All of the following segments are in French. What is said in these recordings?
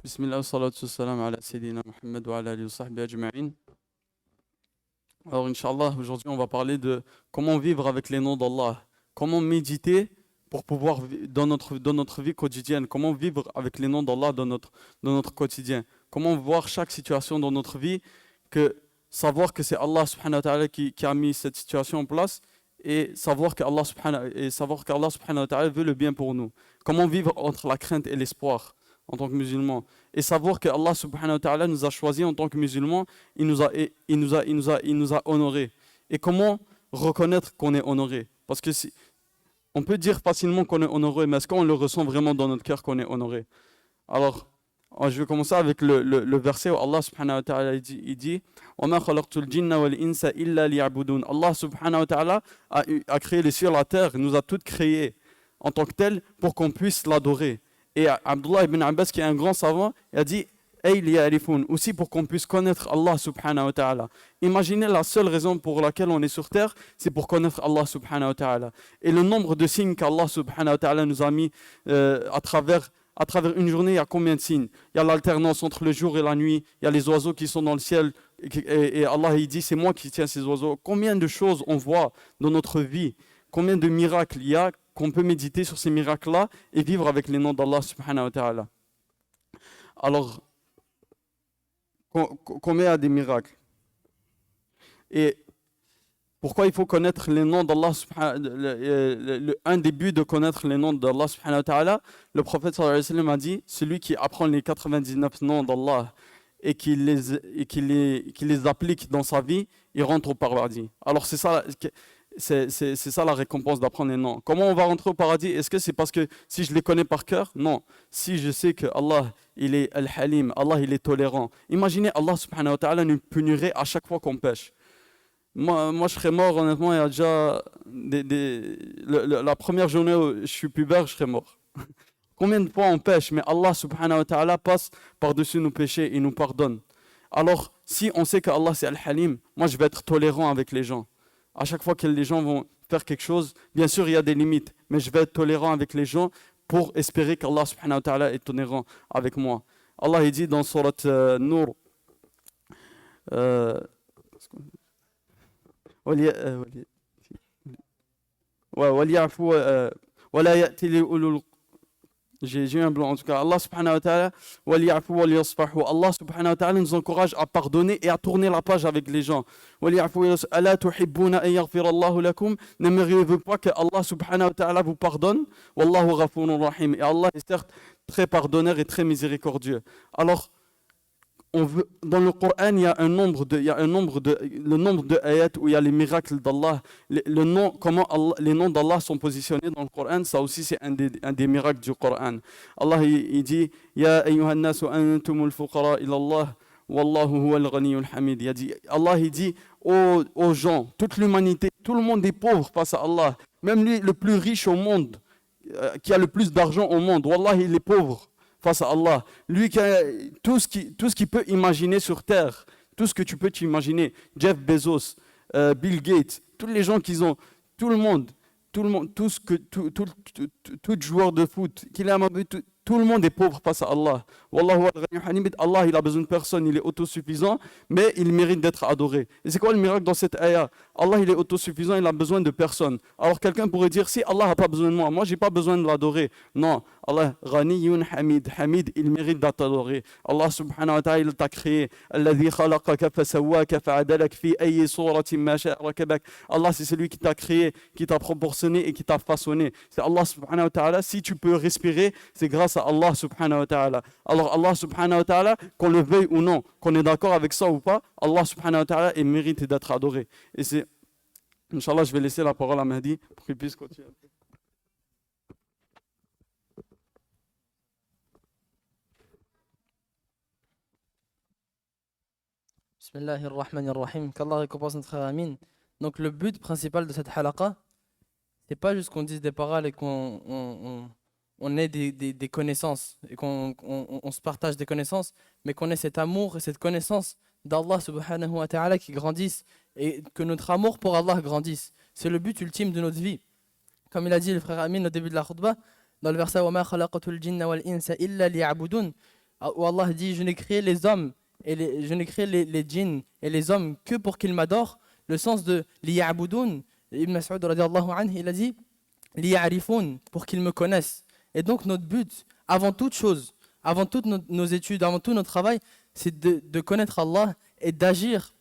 Bismillah, salatu wassalam ala Sayyidina Muhammad wa ala alihi wa sahbihi ajma'in. Alors, Inch'Allah, aujourd'hui, on va parler de comment vivre avec les noms d'Allah, comment méditer pour pouvoir, dans notre vie quotidienne, comment vivre avec les noms d'Allah dans notre quotidien, comment voir chaque situation dans notre vie, savoir que c'est Allah subhanahu wa ta'ala qui a mis cette situation en place et savoir qu'Allah subhanahu wa ta'ala veut le bien pour nous. Comment vivre entre la crainte et l'espoir en tant que musulman et savoir que Allah subhanahu wa ta'ala nous a choisis en tant que musulmans, il nous a honorés. Et comment reconnaître qu'on est honoré? Parce que on peut dire facilement qu'on est honoré, mais est-ce qu'on le ressent vraiment dans notre cœur qu'on est honoré? Alors, je vais commencer avec le verset où Allah subhanahu wa ta'ala il dit وَمَا خَلَقْتُ الْجِنَّ وَالْإِنسَ إِلَّا لِيَعْبُدُونَ. Allah subhanahu wa ta'ala a créé les cieux et la terre, il nous a toutes créés en tant que tels pour qu'on puisse l'adorer. Et Abdullah ibn Abbas, qui est un grand savant, il a dit aussi pour qu'on puisse connaître Allah subhanahu wa ta'ala. Imaginez la seule raison pour laquelle on est sur terre, c'est pour connaître Allah subhanahu wa ta'ala. Et le nombre de signes qu'Allah subhanahu wa ta'ala nous a mis à travers une journée, il y a combien de signes? Il y a l'alternance entre le jour et la nuit, il y a les oiseaux qui sont dans le ciel, et Allah il dit c'est moi qui tiens ces oiseaux. Combien de choses on voit dans notre vie, combien de miracles il y a qu'on peut méditer sur ces miracles-là et vivre avec les noms d'Allah subhanahu wa ta'ala. Alors, combien il y a des miracles? Et pourquoi il faut connaître les noms d'Allah un des buts de connaître les noms d'Allah subhanahu wa ta'ala, le prophète sallallahu alayhi wa sallam a dit, celui qui apprend les 99 noms d'Allah et qui les applique dans sa vie, il rentre au paradis. Alors c'est ça la récompense d'apprendre les noms. Comment on va rentrer au paradis? Est-ce que c'est parce que si je les connais par cœur? Non. Si je sais que Allah, il est Al-Halim, Allah, il est tolérant. Imaginez, Allah subhanahu wa ta'ala nous punirait à chaque fois qu'on pêche. Moi, je serais mort, honnêtement, il y a déjà la première journée où je suis pubère, je serais mort. Combien de fois on pêche, mais Allah subhanahu wa ta'ala passe par-dessus nos péchés et nous pardonne. Alors, si on sait que Allah c'est Al-Halim, moi je vais être tolérant avec les gens. À chaque fois que les gens vont faire quelque chose, bien sûr il y a des limites, mais je vais être tolérant avec les gens pour espérer qu'Allah subhanahu wa ta'ala est tolérant avec moi. Allah il dit dans Surat Nur, j'ai eu un blanc en tout cas. Allah subhanahu wa ta'ala, Allah subhanahu wa ta'ala nous encourage à pardonner et à tourner la page avec les gens. N'aimeriez-vous pas que Allah subhanahu wa ta'ala vous pardonne? Wallahu ghafurur rahim. Et Allah est certes très pardonneur et très miséricordieux. Alors, dans le Coran, il y a le nombre de ayats où il y a les miracles d'Allah. Les noms d'Allah sont positionnés dans le Coran, ça aussi c'est un des miracles du Coran. Allah il dit Ya ayyuhan nasu antumul fuqara ila Allah wallahu huwal ghaniyyul hamid. Allah il dit aux gens, toute l'humanité, tout le monde est pauvre face à Allah. Même lui, le plus riche au monde, qui a le plus d'argent au monde, wallah il est pauvre face à Allah. Lui qui a tout ce qu'il peut imaginer sur terre, tout ce que tu peux t'imaginer, Jeff Bezos, Bill Gates, tous les gens qui ont, tout le monde, tout joueur de foot, tout le monde est pauvre face à Allah. Wallahu al-Ghani. Allah, il a besoin de personne, il est autosuffisant, mais il mérite d'être adoré. Et c'est quoi le miracle dans cette ayah? Allah, il est autosuffisant, il a besoin de personne. Alors quelqu'un pourrait dire, si Allah n'a pas besoin de moi j'ai pas besoin de l'adorer. Non, Allah, Ghaniyun Hamid, Hamid, il mérite d'être adoré. Allah subhanahu wa ta'ala, il t'a créé. Alladhi khalaqaka fasawwaka fa'adalak fi ayyi suratin ma sha'a rakabak. Allah, c'est celui qui t'a créé, qui t'a proportionné et qui t'a façonné. C'est Allah subhanahu wa ta'ala. Si tu peux respirer, c'est grâce à Allah subhanahu wa ta'ala. Alors Allah subhanahu wa ta'ala, qu'on le veuille ou non, qu'on est d'accord avec ça ou pas, Allah subhanahu wa ta'ala est mérité d'être adoré. Et c'est, Inch'Allah, je vais laisser la parole à Mahdi pour qu'il puisse continuer. Bismillahirrahmanirrahim. Qu'Allah récompense notre frère Amin. Donc le but principal de cette halaqa, c'est pas juste qu'on dise des paroles et qu'on ait des connaissances et qu'on se partage des connaissances, mais qu'on ait cet amour et cette connaissance d'Allah subhanahu wa ta'ala qui grandisse et que notre amour pour Allah grandisse. C'est le but ultime de notre vie. Comme il a dit le frère Amin au début de la khutbah, dans le verset وَمَا خَلَقَتُ الْجِنَّ وَالْإِنسَ إِلَّا لِيَعْبُدُونَ. où Allah dit, je n'ai créé les hommes je n'ai créé les djinns et les hommes que pour qu'ils m'adorent. Le sens de liya'budoun, Ibn Mas'ud radiallahu anhu, il a dit liya'rifoun, pour qu'ils me connaissent. Et donc notre but, avant toute chose, avant toutes nos études, avant tout notre travail, c'est de connaître Allah et d'agir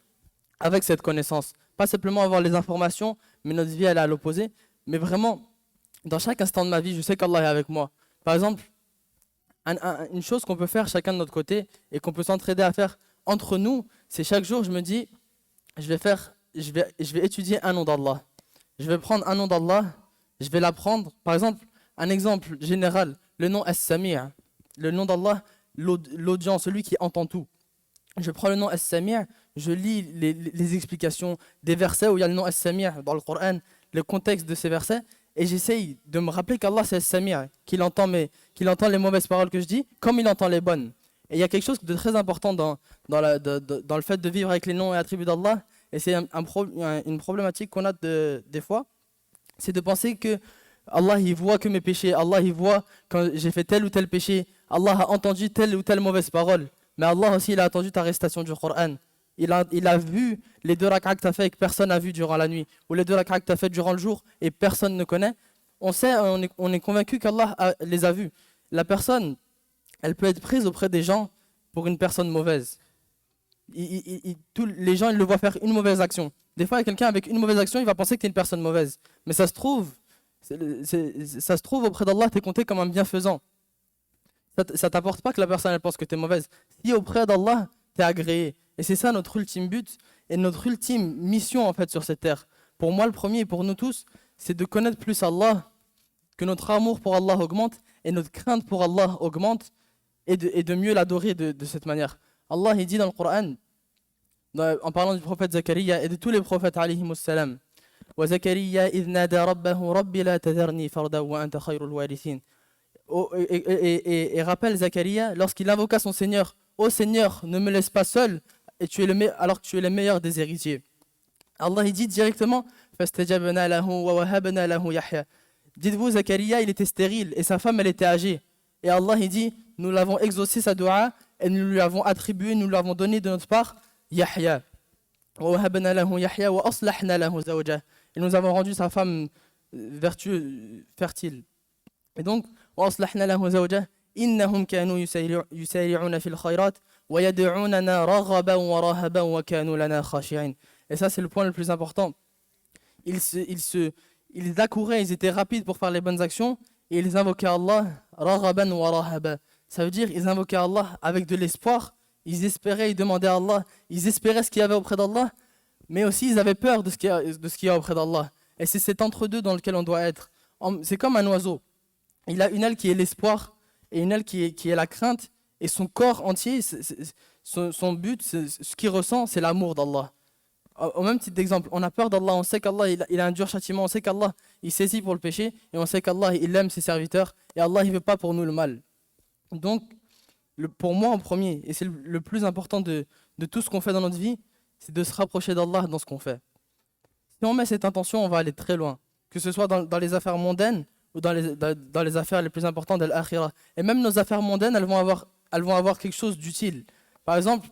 avec cette connaissance. Pas simplement avoir les informations, mais notre vie elle est à l'opposé. Mais vraiment, dans chaque instant de ma vie, je sais qu'Allah est avec moi. Par exemple, une chose qu'on peut faire chacun de notre côté et qu'on peut s'entraider à faire entre nous, c'est chaque jour, je me dis, je vais étudier un nom d'Allah. Je vais prendre un nom d'Allah, je vais l'apprendre. Par exemple, un exemple général, le nom As-Sami', le nom d'Allah, l'audient, celui qui entend tout. Je prends le nom As-Sami', je lis les explications des versets où il y a le nom As-Sami' dans le Coran, le contexte de ces versets, et j'essaye de me rappeler qu'Allah c'est As-Sami', qu'il entend les mauvaises paroles que je dis, comme il entend les bonnes. Et il y a quelque chose de très important dans le fait de vivre avec les noms et attributs d'Allah, et c'est une problématique qu'on a des fois, c'est de penser que Allah il voit que mes péchés, Allah il voit quand j'ai fait tel ou tel péché, Allah a entendu telle ou telle mauvaise parole, mais Allah aussi il a entendu ta récitation du Coran. Il a vu les 2 rak'ah que tu as fait et que personne n'a vu durant la nuit, ou les 2 rak'ah que tu as fait durant le jour et personne ne connaît. On est convaincu qu'Allah les a vus. La personne, elle peut être prise auprès des gens pour une personne mauvaise. Les gens ils le voient faire une mauvaise action. Des fois, quelqu'un avec une mauvaise action, il va penser que tu es une personne mauvaise. Mais ça se trouve auprès d'Allah, tu es compté comme un bienfaisant. Ça t'apporte pas que la personne elle pense que tu es mauvaise. Si auprès d'Allah, tu es agréé. Et c'est ça notre ultime but et notre ultime mission en fait sur cette terre. Pour moi, le premier et pour nous tous, c'est de connaître plus Allah, que notre amour pour Allah augmente et notre crainte pour Allah augmente et de mieux l'adorer de cette manière. Allah il dit dans le Coran, en parlant du prophète Zakaria et de tous les prophètes alayhimus salam, wa Zakaria idh nada rabbahu rabbi la tadharni farda wa anta khayrul warithin. Et rappelle Zakaria lorsqu'il invoqua son Seigneur, ô Seigneur, ne me laisse pas seul alors que tu es le meilleur des héritiers. Allah il dit directement fastajabna lahu wa wahabna lahu Yahya. Dites-vous, Zakaria il était stérile et sa femme elle était âgée. Et Allah il dit nous l'avons exaucé sa dua et nous lui avons attribué, nous lui avons donné de notre part Yahya. Wa wahabna lahu Yahya wa aslahna lahu zawjah. Et nous avons rendu sa femme vertueuse, fertile. Et donc wa aslahna lahu zawjah innahum kanu yusari'una fil khayrat wa yad'unana raghaban wa rahaban wa kanu lana khashi'in. Et ça c'est le point le plus important. Ils accouraient, ils étaient rapides pour faire les bonnes actions et ils invoquaient Allah raghaban wa rahaba. Ça veut dire ils invoquaient Allah avec de l'espoir, ils espéraient, ils demandaient à Allah, ils espéraient ce qu'il y avait auprès d'Allah, mais aussi ils avaient peur de ce qu'il y a auprès d'Allah. Et c'est cet entre-deux dans lequel on doit être. C'est comme un oiseau. Il a une aile qui est l'espoir et une aile qui est la crainte, et son corps entier, son but, ce qu'il ressent, c'est l'amour d'Allah. Au même titre d'exemple, on a peur d'Allah, on sait qu'Allah il a un dur châtiment, on sait qu'Allah il saisit pour le péché, et on sait qu'Allah il aime ses serviteurs, et Allah il veut pas pour nous le mal. Donc, pour moi en premier, et c'est le plus important de tout ce qu'on fait dans notre vie, c'est de se rapprocher d'Allah dans ce qu'on fait. Si on met cette intention, on va aller très loin, que ce soit dans les affaires mondaines ou dans les affaires les plus importantes de l'akhira. Et même nos affaires mondaines, elles vont avoir quelque chose d'utile. Par exemple,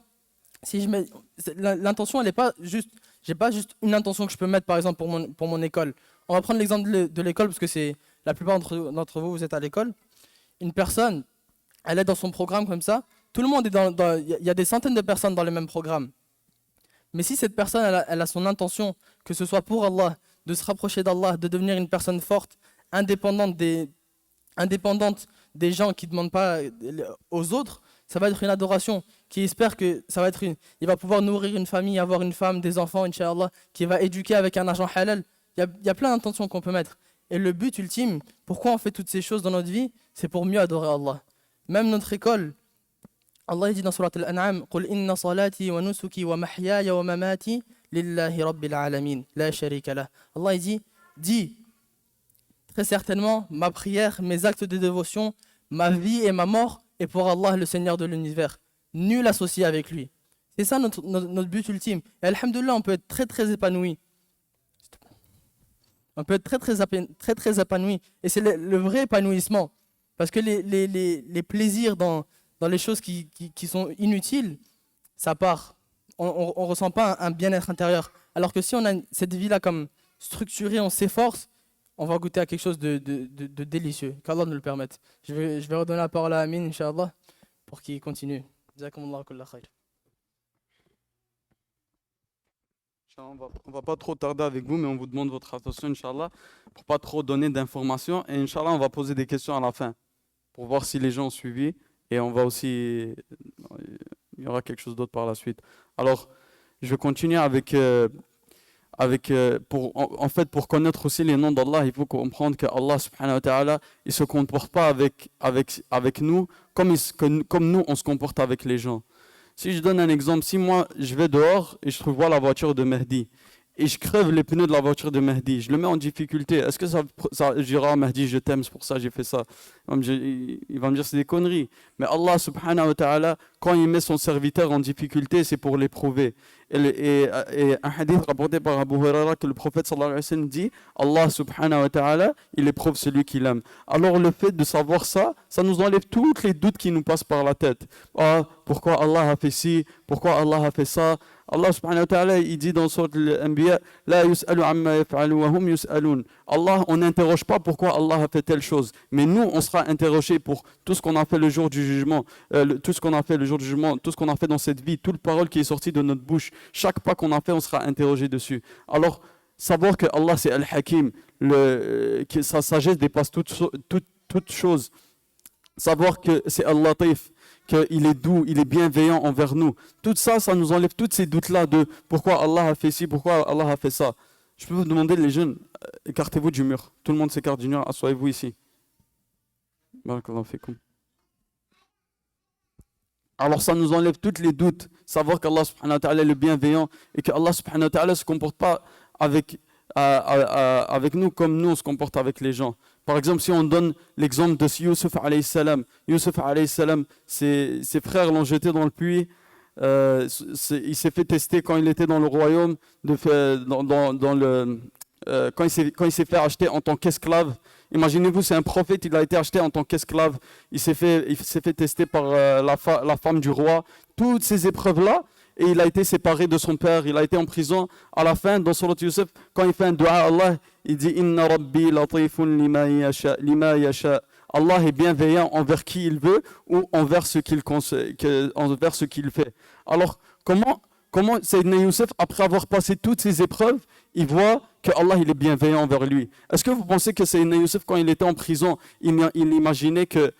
si je mets l'intention, elle n'est pas juste, j'ai pas juste une intention que je peux mettre par exemple pour mon école. On va prendre l'exemple de l'école parce que c'est la plupart d'entre vous êtes à l'école. Une personne, elle est dans son programme comme ça. Tout le monde est il y a des centaines de personnes dans le même programme. Mais si cette personne elle a son intention, que ce soit pour Allah, de se rapprocher d'Allah, de devenir une personne forte, indépendante des gens qui ne demandent pas aux autres, ça va être une adoration qui espère que ça va être il va pouvoir nourrir une famille, avoir une femme, des enfants, Inch'Allah, qui va éduquer avec un argent halal. Il y a plein d'intentions qu'on peut mettre. Et le but ultime, pourquoi on fait toutes ces choses dans notre vie, c'est pour mieux adorer Allah. Même notre école, Allah dit dans Surat Al-An'am, قُلْ إِنَّ صَلَاتِي وَنُسُكِي وَمَحْيَايَ وَمَمَاتِي لِلَّهِ رَبِّ الْعَالَمِينَ لَا شَرِيكَ لَهُ. Allah dit, très certainement, ma prière, mes actes de dévotion, ma vie et ma mort est pour Allah, le Seigneur de l'univers. Nul associé avec lui. C'est ça notre but ultime. Et alhamdoulilah, on peut être très très épanoui. On peut être très très épanoui. Et c'est le vrai épanouissement. Parce que les plaisirs dans dans les choses qui sont inutiles, ça part. On ne ressent pas un bien-être intérieur. Alors que si on a cette vie-là comme structurée, on s'efforce, on va goûter à quelque chose de délicieux. Qu'Allah nous le permette. Je vais redonner la parole à Amin, Inch'Allah, pour qu'il continue. Jazakumullahu kulla khair. On va pas trop tarder avec vous, mais on vous demande votre attention, Inch'Allah, pour pas trop donner d'informations. Et Inch'Allah, on va poser des questions à la fin, pour voir si les gens ont suivi. Et on va aussi... Il y aura quelque chose d'autre par la suite. Alors, je vais continuer en fait, pour connaître aussi les noms d'Allah, il faut comprendre que Allah subhanahu wa ta'ala, il se comporte pas avec nous comme nous, on se comporte avec les gens. Si je donne un exemple, si moi, je vais dehors et je vois la voiture de Mehdi, et je crève les pneus de la voiture de Mehdi, je le mets en difficulté, est-ce que je dirais à Mehdi, je t'aime, c'est pour ça que j'ai fait ça? Il va me dire, c'est des conneries. Mais Allah subhanahu wa ta'ala, quand il met son serviteur en difficulté, c'est pour l'éprouver. Et un hadith rapporté par Abu Huraira que le prophète sallallahu alayhi wa sallam dit, Allah subhanahu wa ta'ala, il éprouve celui qu'il aime. Alors le fait de savoir ça, ça nous enlève tous les doutes qui nous passent par la tête. Ah, pourquoi Allah a fait ci? Pourquoi Allah a fait ça? Allah subhanahu wa ta'ala, il dit dans Sourate Al-Anbiya, La yus'alu amma yaf'alu wa hum yus'alun. Allah, on n'interroge pas pourquoi Allah a fait telle chose. Mais nous, on sera interrogé pour tout ce qu'on a fait le jour du jugement, tout ce qu'on a fait le jour du jugement, tout ce qu'on a fait dans cette vie, toute parole qui est sortie de notre bouche. Chaque pas qu'on a fait, on sera interrogé dessus. Alors, savoir que Allah, c'est Al-Hakim, que sa sagesse dépasse toute chose. Savoir que c'est Al-Latif, qu'il est doux, il est bienveillant envers nous. Tout ça, ça nous enlève tous ces doutes-là de pourquoi Allah a fait ci, pourquoi Allah a fait ça. Je peux vous demander, les jeunes, écartez-vous du mur. Tout le monde s'écarte du mur, asseyez-vous ici. Barakallahu fikum. Alors ça nous enlève tous les doutes. Savoir qu'Allah subhanahu wa ta'ala est le bienveillant et qu'Allah subhanahu wa ta'ala ne se comporte pas avec nous comme nous on se comporte avec les gens. Par exemple, si on donne l'exemple de Yusuf alayhi salam. Yusuf alayhi salam, ses frères l'ont jeté dans le puits. Il s'est fait tester quand il était dans le royaume, quand il s'est fait acheter en tant qu'esclave. Imaginez-vous, c'est un prophète, il a été acheté en tant qu'esclave. Il s'est fait tester par la femme du roi. Toutes ces épreuves-là, et il a été séparé de son père, il a été en prison. À la fin, dans Surat Yusuf, quand il fait un dua à Allah, il dit Inna Rabbi latifun lima yasha. Allah est bienveillant envers qui il veut ou envers ce qu'il fait. Alors, comment Sayyidina Youssef, après avoir passé toutes ces épreuves, il voit que Allah il est bienveillant envers lui? Est-ce que vous pensez que Sayyidina Youssef, quand il était en prison, il imaginait qu'il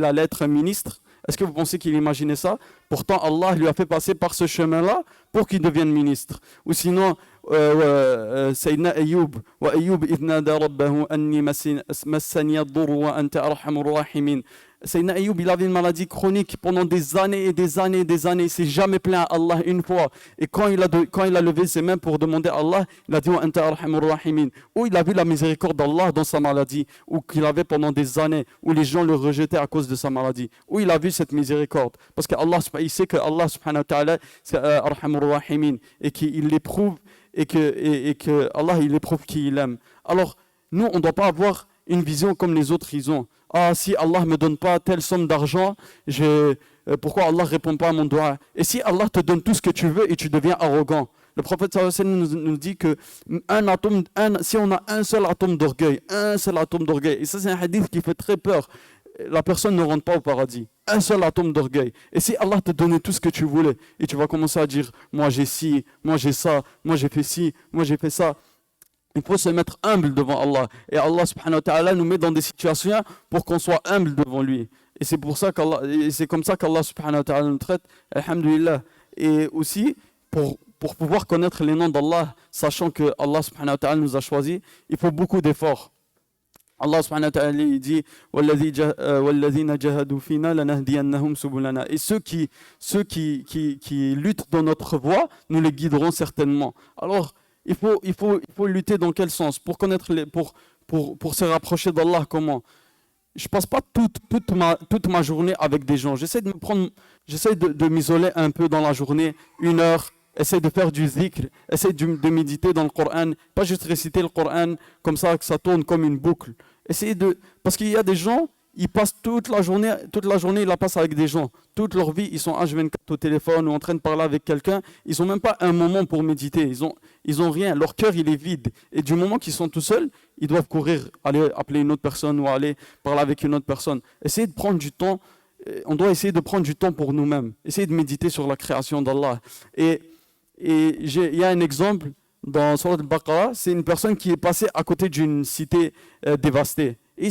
allait être un ministre? Est-ce que vous pensez qu'il imaginait ça? Pourtant, Allah lui a fait passer par ce chemin-là pour qu'il devienne ministre. Ou sinon, Sayyidina Ayyub, wa Ayyub idh nada rabbahu anni massani ad-dur wa anta arhamur rahimin. Sayyidina Ayyub, il avait une maladie chronique pendant des années et des années et des années. Il ne s'est jamais plaint à Allah une fois. Et quand il a levé ses mains pour demander à Allah, il a dit wa anta arhamur rahimin. Où il a vu la miséricorde d'Allah dans sa maladie, ou qu'il avait pendant des années, où les gens le rejetaient à cause de sa maladie. Où il a vu cette miséricorde. Parce que il sait que Allah subhanahu wa ta'ala, c'est arhamur rahimin, et qu'il l'éprouve, et que Allah il éprouve qui il aime. Alors, nous, on ne doit pas avoir une vision comme les autres ils ont. Ah, si Allah ne me donne pas telle somme d'argent, pourquoi Allah ne répond pas à mon doigt? Et si Allah te donne tout ce que tu veux et tu deviens arrogant? Le prophète sallallahu alayhi wa sallam nous dit que si on a un seul atome d'orgueil, et ça c'est un hadith qui fait très peur, la personne ne rentre pas au paradis. Un seul atome d'orgueil. Et si Allah te donnait tout ce que tu voulais, et tu vas commencer à dire, moi j'ai ci, moi j'ai ça, moi j'ai fait ci, moi j'ai fait ça. Il faut se mettre humble devant Allah. Et Allah subhanahu wa ta'ala nous met dans des situations pour qu'on soit humble devant lui. Et c'est comme ça qu'Allah subhanahu wa ta'ala nous traite. Alhamdulillah. Et aussi, pour pouvoir connaître les noms d'Allah, sachant que Allah subhanahu wa ta'ala nous a choisis, il faut beaucoup d'efforts. Allah subhanahu wa ta'ala il dit وَالَّذِينَ جَهَدُوا فِينَا لَنَهْدِيَنَّهُمْ سُبُلَنَا. Et ceux qui luttent dans notre voie, nous les guiderons certainement. Alors, il faut lutter dans quel sens? Pour connaître pour se rapprocher d'Allah, comment? Je passe pas toute ma journée avec des gens. J'essaie de m'isoler un peu dans la journée, 1 heure. Essaye de faire du zikr, essaye de méditer dans le Coran, pas juste réciter le Coran comme ça, que ça tourne comme une boucle. Parce qu'il y a des gens, ils passent toute la journée, ils la passent avec des gens. Toute leur vie, ils sont H24 au téléphone ou en train de parler avec quelqu'un. Ils n'ont même pas un moment pour méditer. Ils ont rien. Leur cœur, il est vide. Et du moment qu'ils sont tout seuls, ils doivent courir, aller appeler une autre personne ou aller parler avec une autre personne. Essayez de prendre du temps. On doit essayer de prendre du temps pour nous-mêmes. Essayez de méditer sur la création d'Allah. Et il y a un exemple dans Surat al-Baqarah, c'est une personne qui est passée à côté d'une cité dévastée. Et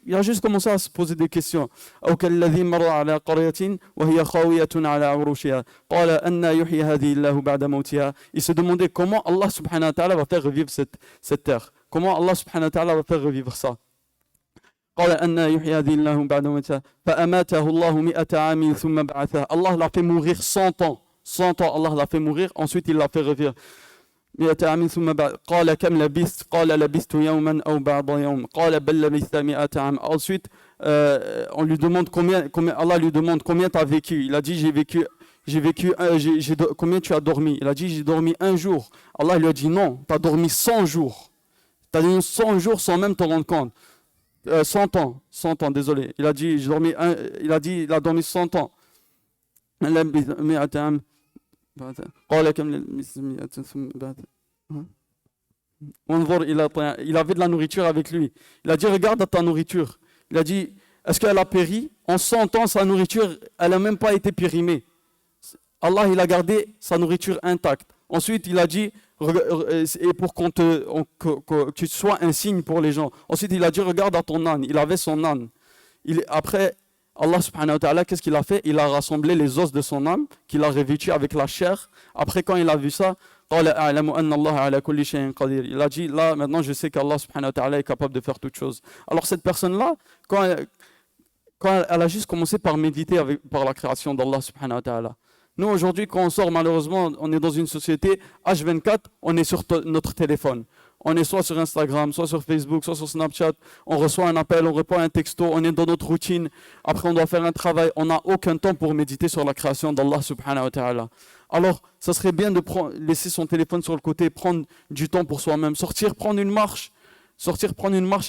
il a juste commencé à se poser des questions. أو كالذي مر على قرية وهي خاوية على عروشها قال أن يحيي هذه الله بعد موتها. Il se demandait comment Allah subhanahu wa ta'ala va faire revivre cette terre. Comment Allah subhanahu wa ta'ala va faire revivre ça. قال أن يحيي هذه الله بعد موتها فأماته الله 100 عام ثم بعثه. Allah l'a fait mourir 100 ans. 100 ans Allah l'a fait mourir, ensuite il l'a fait revivre. 100 عام ثم بعد قال كم لبثت قال لبثت يوما أو بعض يوم قال بل لبثت 100 عام. Ensuite on lui demande combien Allah lui demande combien tu as vécu. Il a dit combien tu as dormi. Il a dit j'ai dormi un jour. Allah lui a dit non, tu as dormi 100 jours. Tu as dormi 100 jours sans même te rendre compte. 100 ans, désolé. Il a dit il a dormi 100 ans. Il avait de la nourriture avec lui. Il a dit regarde ta nourriture. Il a dit est-ce qu'elle a péri? En 100 ans sa nourriture elle n'a même pas été périmée. Allah il a gardé sa nourriture intacte. Ensuite il a dit et pour que tu sois un signe pour les gens. Ensuite il a dit regarde à ton âne. Il avait son âne. Après Allah subhanahu wa ta'ala, qu'est-ce qu'il a fait? Il a rassemblé les os de son âme, qu'il a revêtu avec la chair. Après, quand il a vu ça, il a dit, là, maintenant, je sais qu'Allah subhanahu wa ta'ala est capable de faire toutes choses. Alors, cette personne-là, quand elle a juste commencé par méditer par la création d'Allah subhanahu wa ta'ala. Nous, aujourd'hui, quand on sort, malheureusement, on est dans une société, H24, on est sur notre téléphone. On est soit sur Instagram, soit sur Facebook, soit sur Snapchat. On reçoit un appel, on répond à un texto, on est dans notre routine. Après, on doit faire un travail. On n'a aucun temps pour méditer sur la création d'Allah subhanahu wa ta'ala. Alors, ça serait bien de laisser son téléphone sur le côté, prendre du temps pour soi-même, sortir, prendre une marche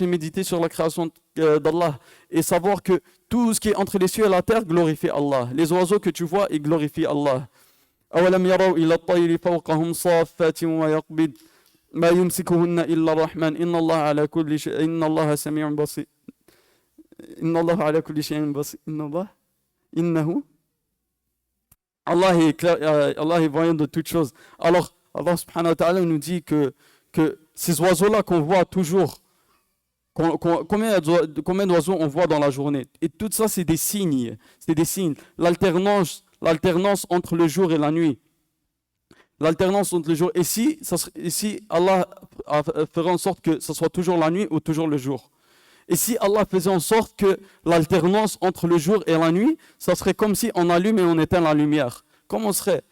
et méditer sur la création d'Allah. Et savoir que tout ce qui est entre les cieux et la terre glorifie Allah. Les oiseaux que tu vois, ils glorifient Allah. أَوَلَمْ يَرَوْا إِلَى الطَّيْرِ فَوْقَهُمْ صَافَّاتٍ وَيَقْبِضْنَ ما يمسكهن إلا الرحمن إن الله على كل شيء إن الله سميع بصير إن الله على كل شيء بصير إنه Allah est clair, Allah est voyant de toutes choses. Alors Allah subhanahu wa ta'ala nous dit que ces oiseaux-là qu'on voit toujours, combien d'oiseaux on voit dans la journée, et tout ça c'est des signes, l'alternance entre le jour et la nuit. L'alternance entre les jours. Et si Allah ferait en sorte que ce soit toujours la nuit ou toujours le jour. Et si Allah faisait en sorte que l'alternance entre le jour et la nuit, ça serait comme si on allume et on éteint la lumière. Comment serait?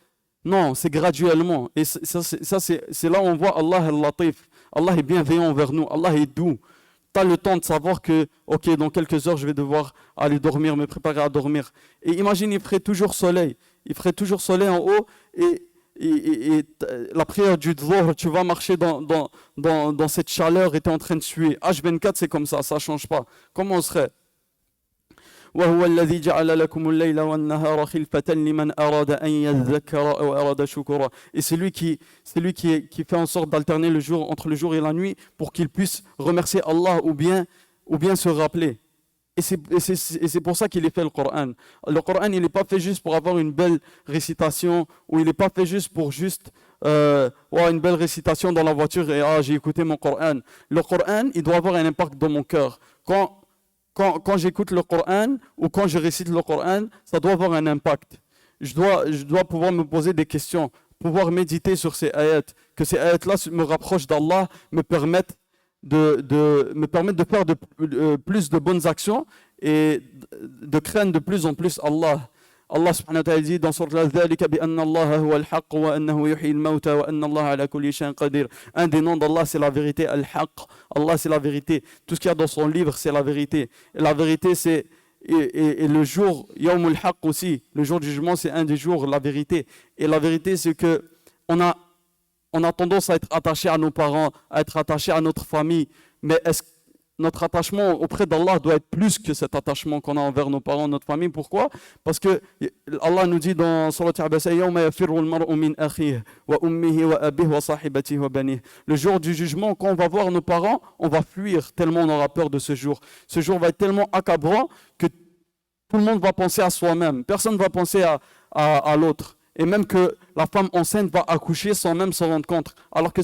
Non, c'est graduellement. Et c'est là où on voit Allah al-Latif. Allah est bienveillant envers nous. Allah est doux. Tu as le temps de savoir que, ok, dans quelques heures, je vais devoir aller dormir, me préparer à dormir. Et imagine, il ferait toujours soleil. Il ferait toujours soleil en haut et la prière du Dhuhr, tu vas marcher dans cette chaleur et tu es en train de suer. H24, c'est comme ça ne change pas. Comment on serait? وهو الذي جعل لكم الليل والنهار خلفة لمن أراد أن يذكر أو أراد شكورا. Et c'est lui qui fait en sorte d'alterner le jour entre le jour et la nuit pour qu'il puisse remercier Allah ou bien se rappeler. Et c'est pour ça qu'il est fait le Coran. Le Coran, il n'est pas fait juste pour avoir une belle récitation, ou il n'est pas fait juste pour une belle récitation dans la voiture et j'ai écouté mon Coran. Le Coran, il doit avoir un impact dans mon cœur. Quand j'écoute le Coran ou quand je récite le Coran, ça doit avoir un impact. Je dois pouvoir me poser des questions, pouvoir méditer sur ces ayats, que ces ayats-là me rapprochent d'Allah, me permettent de faire plus de bonnes actions et de craindre de plus en plus Allah. Allah subhanahu wa ta'ala dit dans Sourate Al-Dhalika بِأَنَّ اللَّهَ هُوَ الْحَقُّ وَأَنَّهُ يُحْيِي الْمَوْتَى وَأَنَّ اللَّهَ عَلَى كُلِّ شَيْءٍ قَدِيرٌ. Un des noms d'Allah, c'est la vérité, Al-Haqq. Allah, c'est la vérité. Tout ce qu'il y a dans son livre, c'est la vérité. Et la vérité, c'est et le jour, Yawmul Haqq aussi, le jour du jugement, c'est un des jours, la vérité. Et la vérité, c'est que on a tendance à être attaché à nos parents, à être attaché à notre famille. Mais notre attachement auprès d'Allah doit être plus que cet attachement qu'on a envers nos parents, notre famille. Pourquoi? Parce que Allah nous dit dans Surat Abasa, يَوْمَ يَفِرُّ الْمَرْءُ مِنْ أَخِيهِ وَأُمِّهِ وَأَبِيهِ وَصَاحِبَتِهِ وَبَنِيهِ. Le jour du jugement, quand on va voir nos parents, on va fuir tellement on aura peur de ce jour. Ce jour va être tellement accablant que tout le monde va penser à soi-même. Personne ne va penser à l'autre. Et même que la femme enceinte va accoucher sans même s'en rendre compte. Alors que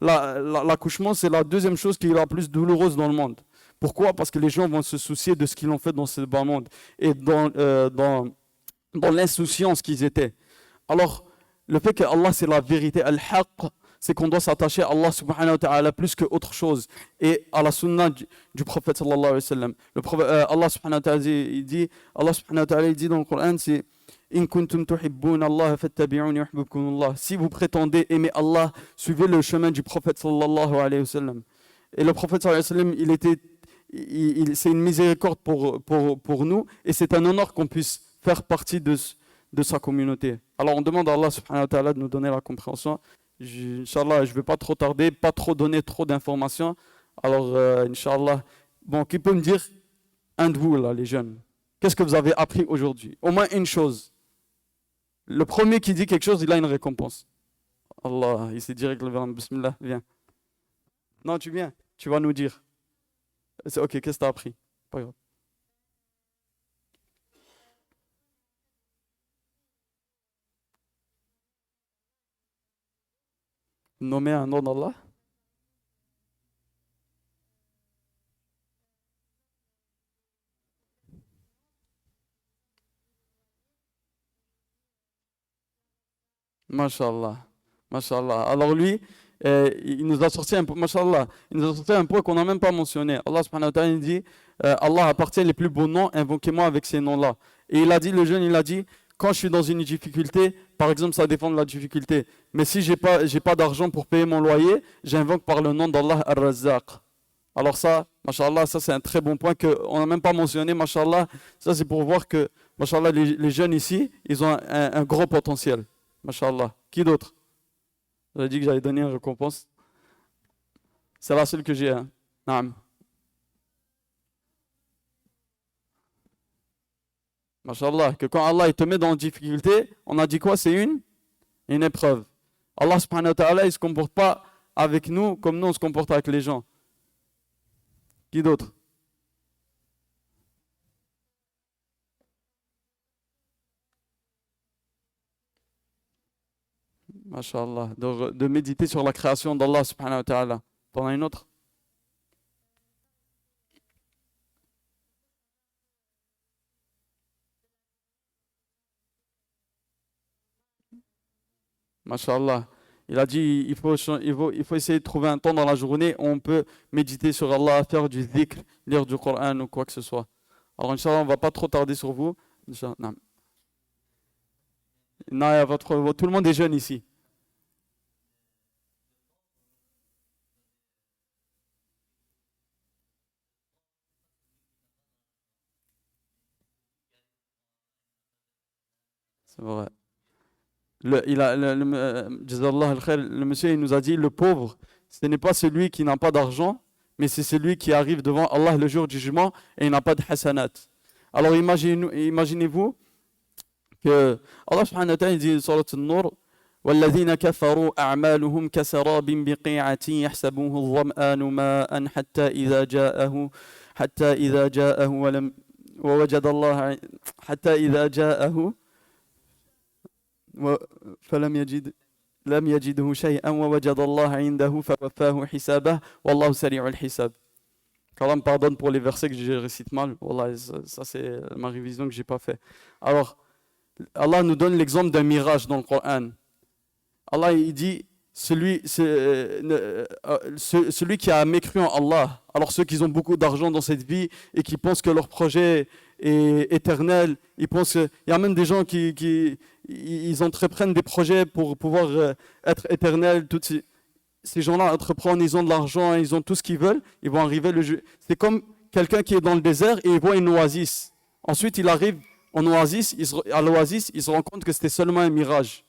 l'accouchement, c'est la deuxième chose qui est la plus douloureuse dans le monde. Pourquoi? Parce que les gens vont se soucier de ce qu'ils ont fait dans ce bas monde. Et dans l'insouciance qu'ils étaient. Alors, le fait que Allah c'est la vérité, al-haqq, c'est qu'on doit s'attacher à Allah subhanahu wa ta'ala plus qu'autre chose. Et à la sunna du prophète sallallahu alayhi wa sallam. Allah subhanahu wa ta'ala il dit dans le Coran, c'est In kuntum tuhibbuna Allah fattabi'uni yuhibbukum Allah. Si vous prétendez aimer Allah, suivez le chemin du prophète sallallahu alayhi wa sallam. Et le prophète sallallahu alayhi wa sallam, c'est une miséricorde pour nous et c'est un honneur qu'on puisse faire partie de sa communauté. Alors on demande à Allah subhanahu wa ta'ala de nous donner la compréhension. Inch'Allah, je ne vais pas trop tarder, pas trop donner trop d'informations. Alors Inch'Allah, bon, qui peut me dire, un de vous là, les jeunes, qu'est-ce que vous avez appris aujourd'hui? Au moins une chose. Le premier qui dit quelque chose, il a une récompense. Allah, il s'est direct levé en Bismillah, viens. Non, tu viens, tu vas nous dire. C'est ok, qu'est-ce que tu as appris? Pas grave. Nommer un nom d'Allah? Mashallah. Mashallah. Alors lui, il nous a sorti un peu, Mashallah, il nous a sorti un point qu'on n'a même pas mentionné. Allah subhanahu wa ta'ala il dit, Allah appartient les plus beaux noms, invoquez-moi avec ces noms-là. Et il a dit, le jeune, il a dit, quand je suis dans une difficulté, par exemple, ça dépend de la difficulté. Mais si j'ai pas d'argent pour payer mon loyer, j'invoque par le nom d'Allah Ar-Razzaq. Alors ça, Mashallah, ça c'est un très bon point qu'on n'a même pas mentionné, Mashallah. Ça c'est pour voir que, Mashallah, les jeunes ici, ils ont un gros potentiel. Mashallah. Qui d'autre? J'avais dit que j'allais donner une récompense. C'est la seule que j'ai. Hein. Naam. Mashallah. Que quand Allah il te met dans une difficulté, on a dit quoi? C'est une épreuve. Allah subhanahu wa ta'ala, il ne se comporte pas avec nous comme nous on se comporte avec les gens. Qui d'autre? Masha'Allah, de méditer sur la création d'Allah subhanahu wa ta'ala. Pendant une autre? Masha'Allah. Il a dit il faut essayer de trouver un temps dans la journée où on peut méditer sur Allah, faire du dhikr, lire du Coran ou quoi que ce soit. Alors Inch'Allah, on ne va pas trop tarder sur vous. Inch'Allah. Non, non, il y a tout le monde est jeune ici. C'est vrai. Jazallah al-khair, le monsieur il nous a dit le pauvre, ce n'est pas celui qui n'a pas d'argent, mais c'est celui qui arrive devant Allah le jour du jugement et il n'a pas de hasanat. Alors imaginez-vous que Allah subhanahu wa ta'ala dit sur An-Nur والذين كفروا أعمالهم كسراب بقيعة يحسبه الظمآن ماء حتى إذا جاءه ولم ووجد الله حتى إذا جاءه فلم لم يجده شيئا ووجد الله عنده فوفاه حسابه والله سريع الحساب. Qu'Allah me pardonne pour les versets que je récite mal. Wallah, ça c'est ma révision que j'ai pas fait. Alors, Allah nous donne l'exemple d'un mirage dans le Coran. Allah il dit celui qui a mécru en Allah. Alors ceux qui ont beaucoup d'argent dans cette vie et qui pensent que leur projet est éternel, ils pensent il y a même des gens qui ils entreprennent des projets pour pouvoir être éternels. Tous ces gens-là entreprennent, ils ont de l'argent, ils ont tout ce qu'ils veulent, ils vont arriver c'est comme quelqu'un qui est dans le désert et il voit une oasis. Ensuite, il arrive en oasis, à l'oasis, il se rend compte que c'était seulement un mirage.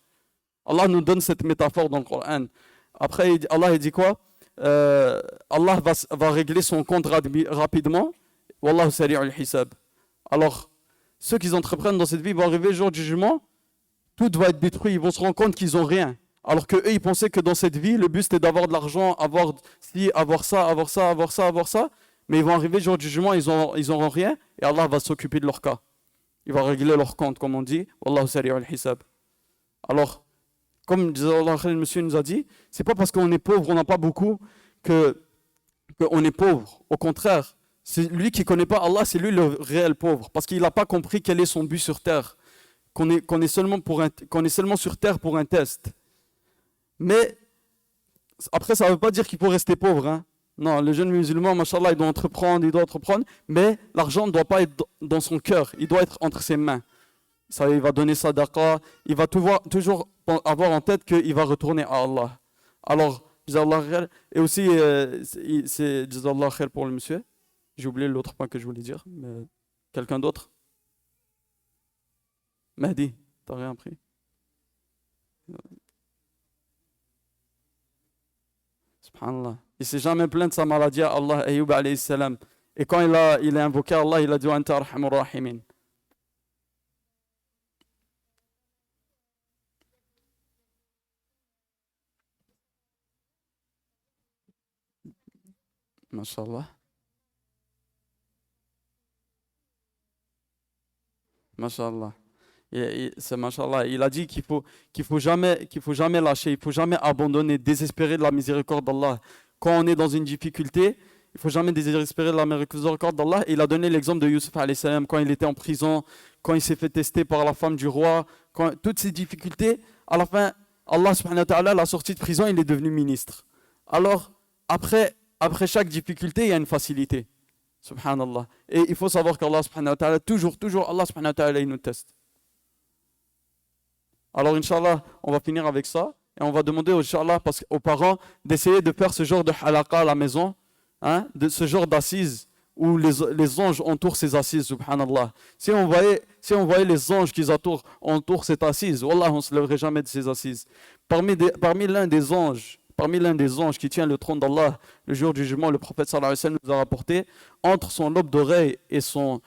Allah nous donne cette métaphore dans le Coran. Après, Allah il dit quoi? Allah va régler son compte rapidement. Wallahu sari'ul hisab. Alors, ceux qui entreprennent dans cette vie vont arriver au jour du jugement, tout va être détruit, ils vont se rendre compte qu'ils n'ont rien. Alors qu'eux, ils pensaient que dans cette vie, le but c'était d'avoir de l'argent, avoir ci, avoir ça, avoir ça, avoir ça, avoir ça. Mais ils vont arriver au jour du jugement, ils n'auront rien, et Allah va s'occuper de leur cas. Il va régler leur compte, comme on dit. Wallahu sari'ul hisab. Alors, comme le monsieur nous a dit, c'est pas parce qu'on est pauvre, on n'a pas beaucoup, qu'on est pauvre. Au contraire, c'est lui qui ne connaît pas Allah, c'est lui le réel pauvre. Parce qu'il n'a pas compris quel est son but sur terre. Qu'on est seulement sur terre pour un test. Mais après, ça ne veut pas dire qu'il faut rester pauvre. Hein. Non, le jeune musulman, machallah, il doit entreprendre, mais l'argent ne doit pas être dans son cœur, il doit être entre ses mains. Ça, il va donner sadaqa, il va toujours avoir en tête qu'il va retourner à Allah. Alors, Jazallah khair, et aussi, c'est Jazallah khair pour le monsieur. J'ai oublié l'autre point que je voulais dire. Mais quelqu'un d'autre? Mahdi, t'as rien pris? Subhanallah. Il s'est jamais plaint de sa maladie à Allah, Ayyub alayhi salam. Et quand il a invoqué Allah, il a dit Anta arhamur rahimin. Mashallah. Mashallah. C'est Mashallah. Il a dit qu'il faut jamais lâcher, il faut jamais abandonner, désespérer de la miséricorde d'Allah. Quand on est dans une difficulté, il faut jamais désespérer de la miséricorde d'Allah. Il a donné l'exemple de Yusuf alayhi salam quand il était en prison, quand il s'est fait tester par la femme du roi, toutes ces difficultés, à la fin, Allah subhanahu wa ta'ala l'a sorti de prison, il est devenu ministre. Alors, après chaque difficulté, il y a une facilité. Subhanallah. Et il faut savoir qu'Allah subhanahu wa ta'ala, toujours, Allah subhanahu wa ta'ala, il nous teste. Alors, Inch'Allah, on va finir avec ça. Et on va demander aux parents d'essayer de faire ce genre de halaqa à la maison, hein, de ce genre d'assises où les anges entourent ces assises, subhanallah. Si on voyait les anges qui entourent cette assise, wallah, on ne se lèverait jamais de ces assises. Parmi l'un des anges qui tient le trône d'Allah, le jour du jugement, le prophète sallallahu alayhi wa sallam nous a rapporté, entre son lobe d'oreille et son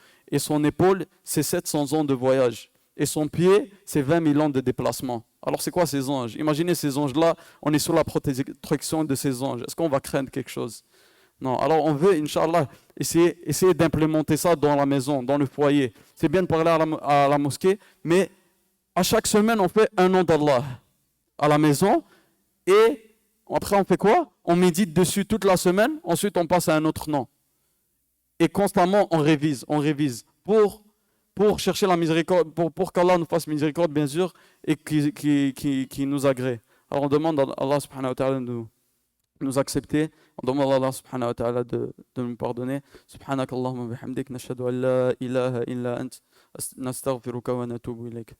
épaule, c'est 700 ans de voyage. Et son pied, c'est 20 000 ans de déplacement. Alors c'est quoi ces anges? Imaginez ces anges-là, on est sous la protection de ces anges. Est-ce qu'on va craindre quelque chose? Non. Alors on veut, Inch'Allah, essayer d'implémenter ça dans la maison, dans le foyer. C'est bien de parler à la mosquée, mais à chaque semaine, on fait un nom d'Allah à la maison. Et après, on fait quoi? On médite dessus toute la semaine. Ensuite, on passe à un autre nom. Et constamment, on révise pour chercher la miséricorde, pour qu'Allah nous fasse miséricorde, bien sûr, et qui nous agrée. Alors, on demande à Allah subhanahu wa ta'ala de nous accepter. On demande à Allah subhanahu wa ta'ala de nous pardonner. Subhanakallahumma bihamdik, nashhadu an la ilaha illa ant, nastaghfiruka wa natubu ilayk.